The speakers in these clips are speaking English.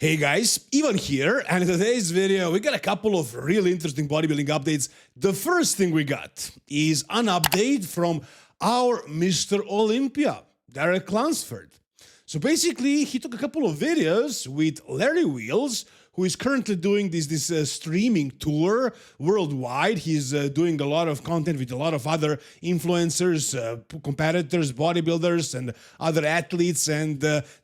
Hey guys, Ivan here, and in today's video we got a couple of really interesting bodybuilding updates. The first thing we got is an update from our Mr. Olympia, Derek Lunsford. So basically, he took a couple of videos with Larry Wheels, who is currently doing this streaming tour worldwide. He's doing a lot of content with a lot of other influencers, competitors, bodybuilders, and other athletes, and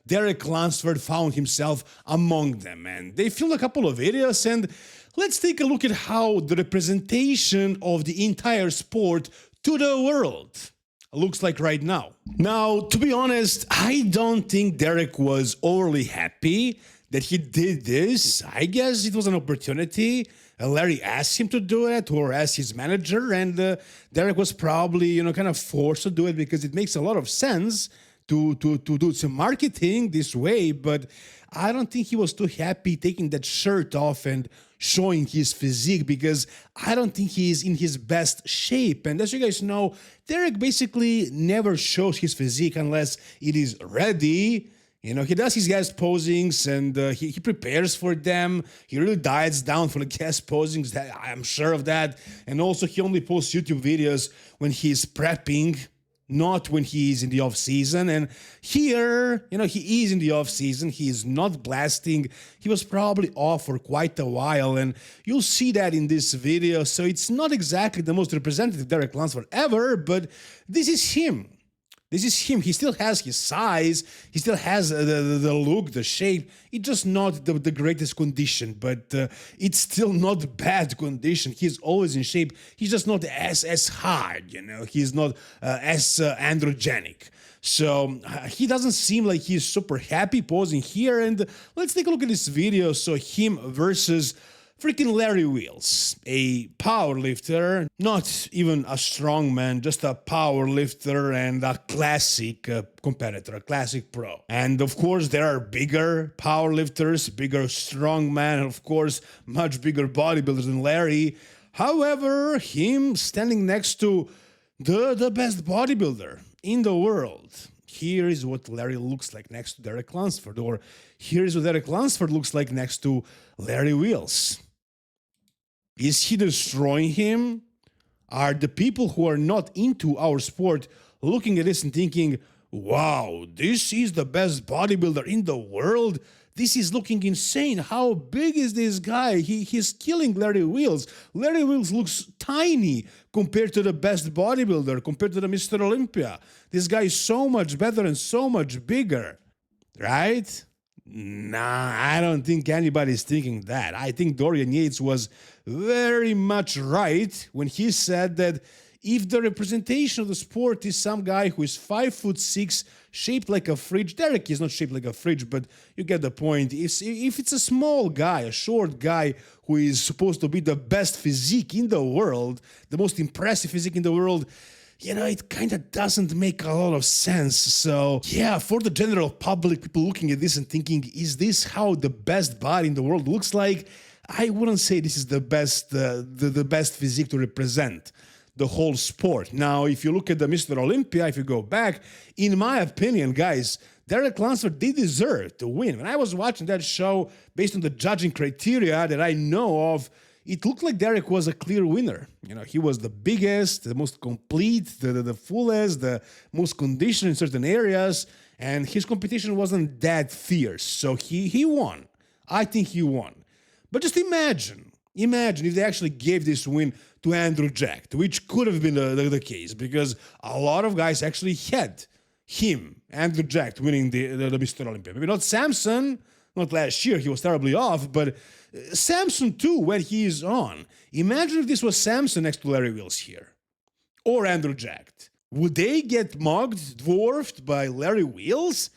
Derek Lunsford found himself among them. And they filmed a couple of videos, and let's take a look at how the representation of the entire sport to the world looks like right now. Now, to be honest, I don't think Derek was overly happy that he did this. I guess it was an opportunity. Larry asked him to do it, or asked his manager, and Derek was probably, kind of forced to do it because it makes a lot of sense to do some marketing this way. But I don't think he was too happy taking that shirt off and showing his physique, because I don't think he is in his best shape. And as you guys know, Derek basically never shows his physique unless it is ready. He does his guest posings, and he prepares for them. He really diets down for the guest posings, I'm sure of that. And also, he only posts YouTube videos when he's prepping, not when he is in the off-season. And here, he is in the off-season. He is not blasting. He was probably off for quite a while, and you'll see that in this video. So it's not exactly the most representative Derek Lunsford ever, but this is him. This is him. He still has his size. He still has the look, the shape. It's just not the greatest condition, but it's still not bad condition. He's always in shape. He's just not as hard, He's not as androgenic. So he doesn't seem like he's super happy posing here. And let's take a look at this video. So him versus freaking Larry Wheels, a power lifter, not even a strong man, just a power lifter and a classic competitor, a classic pro. And of course, there are bigger power lifters, bigger strong men, and of course, much bigger bodybuilders than Larry. However, him standing next to the best bodybuilder in the world. Here is what Larry looks like next to Derek Lunsford, or here is what Derek Lunsford looks like next to Larry Wheels. Is he destroying him? Are the people who are not into our sport looking at this and thinking, wow, this is the best bodybuilder in the world? This is looking insane. How big is this guy? He's killing Larry Wheels. Larry Wheels looks tiny compared to the best bodybuilder, compared to the Mr. Olympia. This guy is so much better and so much bigger, right? Nah, I don't think anybody's thinking that. I think Dorian Yates was very much right when he said that if the representation of the sport is some guy who is 5'6", shaped like a fridge — Derek is not shaped like a fridge, but you get the point. If it's a small guy, a short guy who is supposed to be the best physique in the world, the most impressive physique in the world, it kind of doesn't make a lot of sense. So, yeah, for the general public, people looking at this and thinking, is this how the best body in the world looks like? I wouldn't say this is the best physique to represent the whole sport. Now, if you look at the Mr. Olympia, if you go back, in my opinion, guys, Derek Lunsford did deserve to win. When I was watching that show, based on the judging criteria that I know of, it looked like Derek was a clear winner. He was the biggest, the most complete, the fullest, the most conditioned in certain areas, and his competition wasn't that fierce. So he won. I think he won. But just imagine if they actually gave this win to Andrew Jack, which could have been the case, because a lot of guys actually had him, Andrew Jack, winning the Mr. Olympia. Maybe not Samson. Not last year, he was terribly off, but Samson too, when he is on. Imagine if this was Samson next to Larry Wheels here, or Andrew Jack. Would they get mugged, dwarfed by Larry Wheels?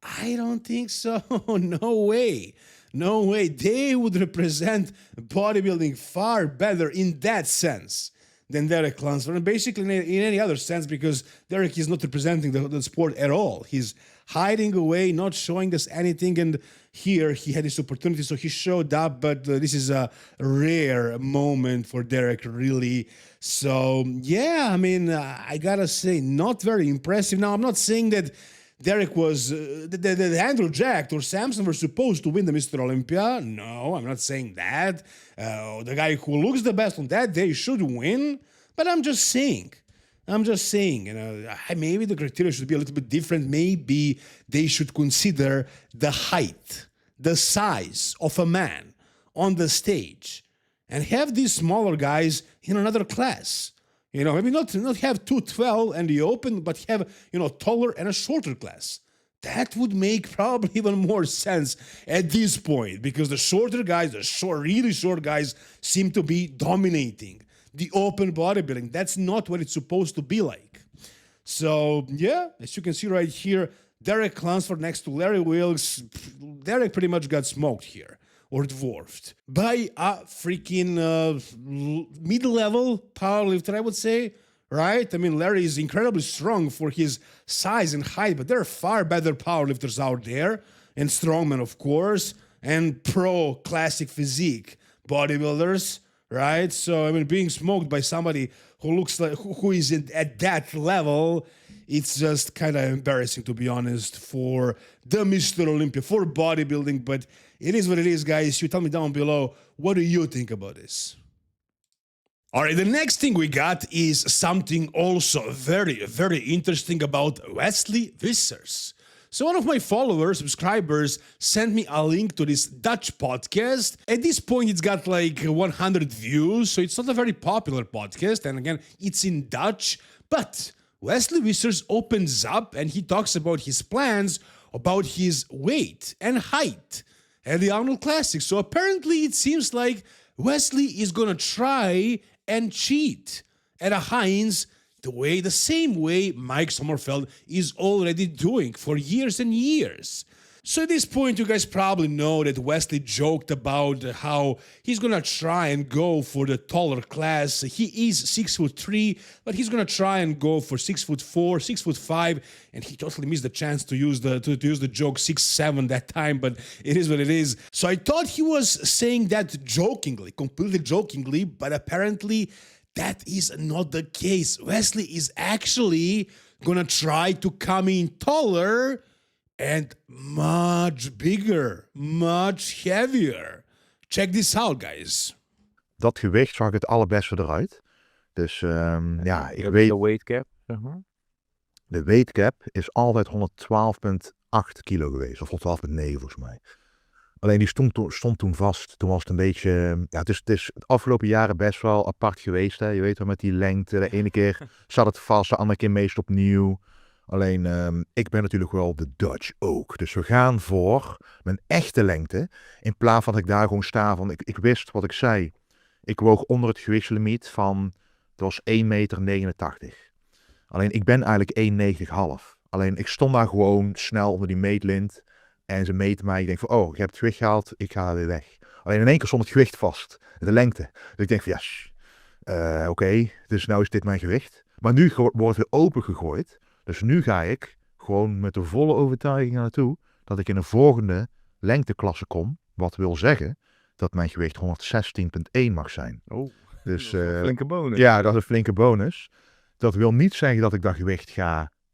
I don't think so. No way. No way. They would represent bodybuilding far better in that sense than Derek Lunsford, and basically in any other sense, because Derek is not representing the sport at all. He's hiding away, not showing us anything, and here he had this opportunity, so he showed up, but this is a rare moment for Derek, really. So, yeah, I mean, I gotta say, not very impressive. Now, I'm not saying that Derek was, the Andrew Jack or Samson were supposed to win the Mr. Olympia. No, I'm not saying that. The guy who looks the best on that day should win. But I'm just saying, maybe the criteria should be a little bit different. Maybe they should consider the height, the size of a man on the stage and have these smaller guys in another class. Maybe not have 212 and the open, but have, taller and a shorter class. That would make probably even more sense at this point because the shorter guys, really short guys, seem to be dominating the open bodybuilding. That's not what it's supposed to be like. So, yeah, as you can see right here, Derek Lunsford next to Larry Wilkes. Derek pretty much got smoked here, or dwarfed, by a freaking mid-level powerlifter, I would say, right? I mean, Larry is incredibly strong for his size and height, but there are far better powerlifters out there, and strongmen, of course, and pro classic physique bodybuilders, right? So, I mean, being smoked by somebody who looks like, who is at that level, it's just kind of embarrassing, to be honest, for the Mr. Olympia, for bodybuilding, but it is what it is, guys. You tell me down below, what do you think about this? All right, the next thing we got is something also very, very interesting about Wesley Vissers. So one of my followers, subscribers, sent me a link to this Dutch podcast. At this point, it's got like 100 views, so it's not a very popular podcast. And again, it's in Dutch. But Wesley Vissers opens up and he talks about his plans, about his weight and height at the Arnold Classic. So apparently, it seems like Wesley is going to try and cheat at a Heinz the same way Mike Sommerfeld is already doing for years and years. So at this point, you guys probably know that Wesley joked about how he's gonna try and go for the taller class. He is 6'3", but he's gonna try and go for 6'4", 6'5", and he totally missed the chance to use the joke 6'7" that time. But it is what it is. So I thought he was saying that jokingly, completely jokingly, but apparently that is not the case. Wesley is actually gonna try to come in taller and much bigger, much heavier. Check this out, guys. Dat gewicht zag het allerbeste eruit. Dus ja, ik weet... De weight cap, zeg maar. De weight cap is altijd 112,8 kilo geweest. Of 112,9 volgens mij. Alleen die stond toen vast. Toen was het een beetje... Ja, het is het afgelopen jaren best wel apart geweest. Hè? Je weet wel, met die lengte. De ene keer zat het vast, de andere keer meest opnieuw. Alleen, ik ben natuurlijk wel de Dutch ook. Dus we gaan voor mijn echte lengte. In plaats van dat ik daar gewoon sta van... Ik wist wat ik zei. Ik woog onder het gewichtslimiet van... Het was 1,89 meter. Alleen, ik ben eigenlijk 1,90,5. Alleen, ik stond daar gewoon snel onder die meetlint. En ze meten mij. Ik denk van, oh, ik heb het gewicht gehaald. Ik ga weer weg. Alleen in één keer stond het gewicht vast. De lengte. Dus ik denk van, ja, oké. Dus nou is dit mijn gewicht. Maar nu wordt het weer open gegooid. Dus nu ga ik gewoon met de volle overtuiging naartoe dat ik in een volgende lengteklasse kom. Wat wil zeggen dat mijn gewicht 116,1 mag zijn. Oh, dus, dat is een flinke bonus. Ja, dat is een flinke bonus. Dat wil niet zeggen dat ik dat gewicht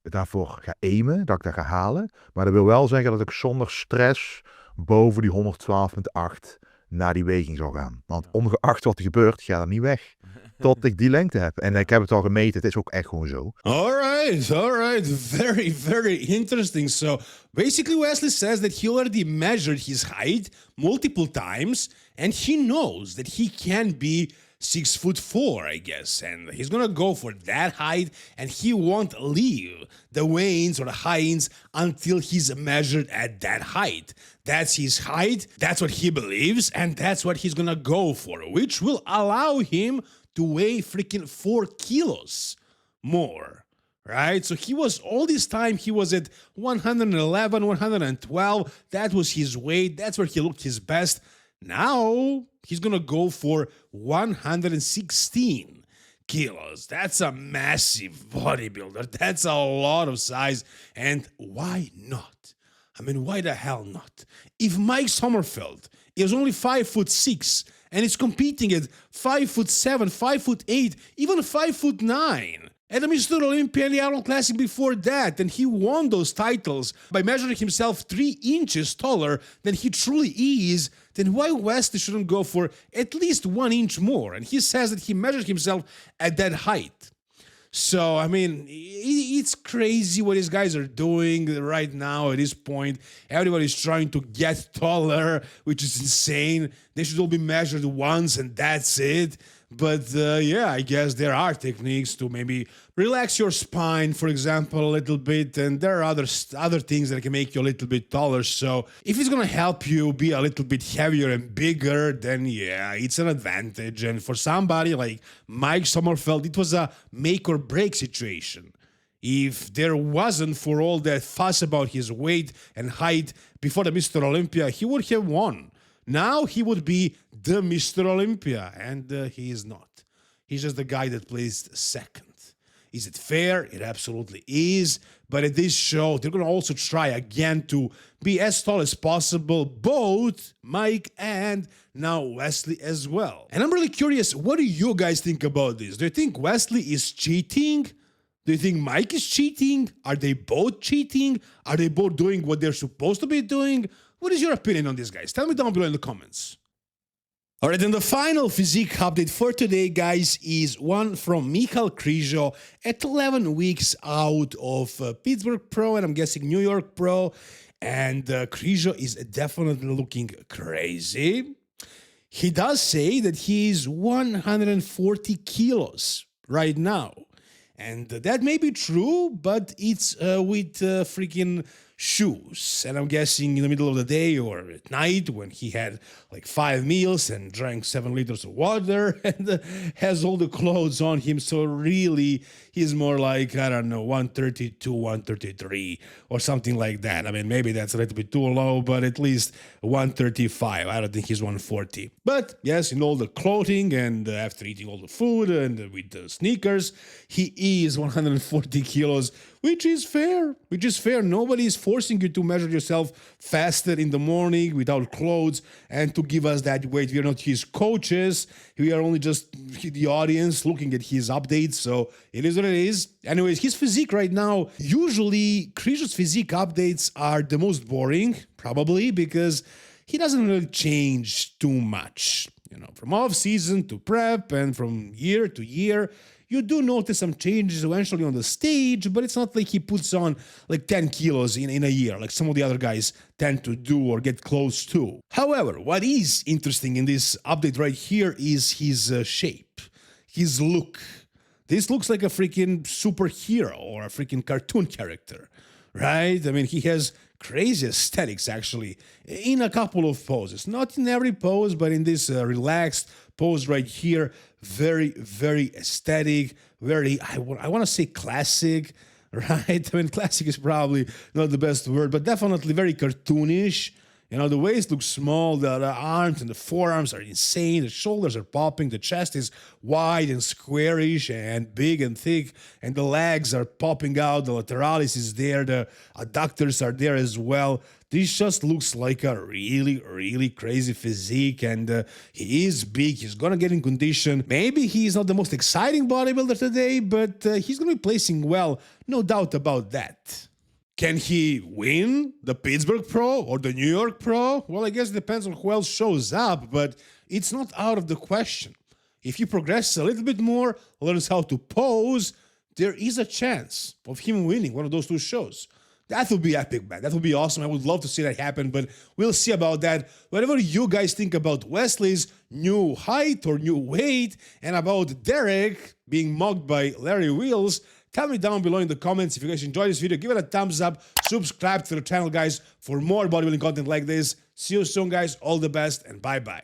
daarvoor ga aimen, dat ik dat ga halen. Maar dat wil wel zeggen dat ik zonder stress boven die 112,8 naar die weging zal gaan. Want ongeacht wat er gebeurt, ga er niet weg. Tot ik die lengte heb. En ik heb het al gemeten, het is ook echt gewoon zo. All right. Very, very interesting. So basically Wesley says that he already measured his height multiple times and he knows that he can be 6'4", I guess, and he's gonna go for that height and he won't leave the weigh-ins or the high-ins until he's measured at that height. That's his height, that's what he believes, and that's what he's gonna go for, which will allow him to weigh freaking 4 kilos more, right? So he was, all this time, he was at 111, 112. That was his weight. That's where he looked his best. Now, he's gonna go for 116 kilos. That's a massive bodybuilder. That's a lot of size. And why not? I mean, why the hell not? If Mike Sommerfeld is only 5'6", and is competing at 5'7", 5'8", even 5'9", and the Mr. Olympia and the Arnold Classic before that, and he won those titles by measuring himself 3 inches taller than he truly is, then why Wesley shouldn't go for at least 1 inch more? And he says that he measured himself at that height. So, I mean, it's crazy what these guys are doing right now at this point. Everybody's trying to get taller, which is insane. They should all be measured once and that's it. But yeah, I guess there are techniques to maybe relax your spine, for example, a little bit. And there are other things that can make you a little bit taller. So if it's going to help you be a little bit heavier and bigger, then yeah, it's an advantage. And for somebody like Mike Sommerfeld, it was a make or break situation. If there wasn't for all that fuss about his weight and height before the Mr. Olympia, he would have won. Now he would be the Mr. Olympia, and he is not. He's just the guy that placed second. Is it fair? It absolutely is. But at this show, they're going to also try again to be as tall as possible, both Mike and now Wesley as well. And I'm really curious, what do you guys think about this? Do you think Wesley is cheating? Do you think Mike is cheating? Are they both cheating? Are they both doing what they're supposed to be doing? What is your opinion on this, guys? Tell me down below in the comments. All right, and the final physique update for today, guys, is one from Michal Krizo at 11 weeks out of Pittsburgh Pro, and I'm guessing New York Pro. And Krizo is definitely looking crazy. He does say that he's 140 kilos right now. And that may be true, but it's with freaking shoes. And I'm guessing in the middle of the day or at night when he had like 5 meals and drank 7 liters of water and has all the clothes on him. So really, he's more like, I don't know, 132, 133 or something like that. I mean, maybe that's a little bit too low, but at least 135. I don't think he's 140. But yes, in all the clothing and after eating all the food and with the sneakers, he is 140 kilos, which is fair. Nobody is forcing you to measure yourself faster in the morning without clothes and to give us that weight. We are not his coaches. We are only just the audience looking at his updates. So it is what it is. Anyways, his physique right now, usually Krizo's physique updates are the most boring, probably because he doesn't really change too much. You know, from off season to prep and from year to year, you do notice some changes eventually on the stage, but it's not like he puts on like 10 kilos in a year, like some of the other guys tend to do or get close to. However, what is interesting in this update right here is his shape, his look. This looks like a freaking superhero or a freaking cartoon character, right? I mean, he has crazy aesthetics actually in a couple of poses. Not in every pose, but in this relaxed pose right here. Very, very aesthetic, very, I want to say classic, right? I mean, classic is probably not the best word, but definitely very cartoonish. You know, the waist looks small, the arms and the forearms are insane, the shoulders are popping, the chest is wide and squarish and big and thick, and the legs are popping out, the lateralis is there, the adductors are there as well. This just looks like a really, really crazy physique, and he is big, he's gonna get in condition. Maybe he's not the most exciting bodybuilder today, but he's gonna be placing well, no doubt about that. Can he win the Pittsburgh Pro or the New York Pro? Well, I guess it depends on who else shows up, but it's not out of the question. If he progresses a little bit more, learns how to pose, there is a chance of him winning one of those 2 shows. That would be epic, man. That would be awesome. I would love to see that happen, but we'll see about that. Whatever you guys think about Wesley's new height or new weight and about Derek being mugged by Larry Wheels, tell me down below in the comments. If you guys enjoyed this video, give it a thumbs up, subscribe to the channel, guys, for more bodybuilding content like this. See you soon, guys. All the best, and bye-bye.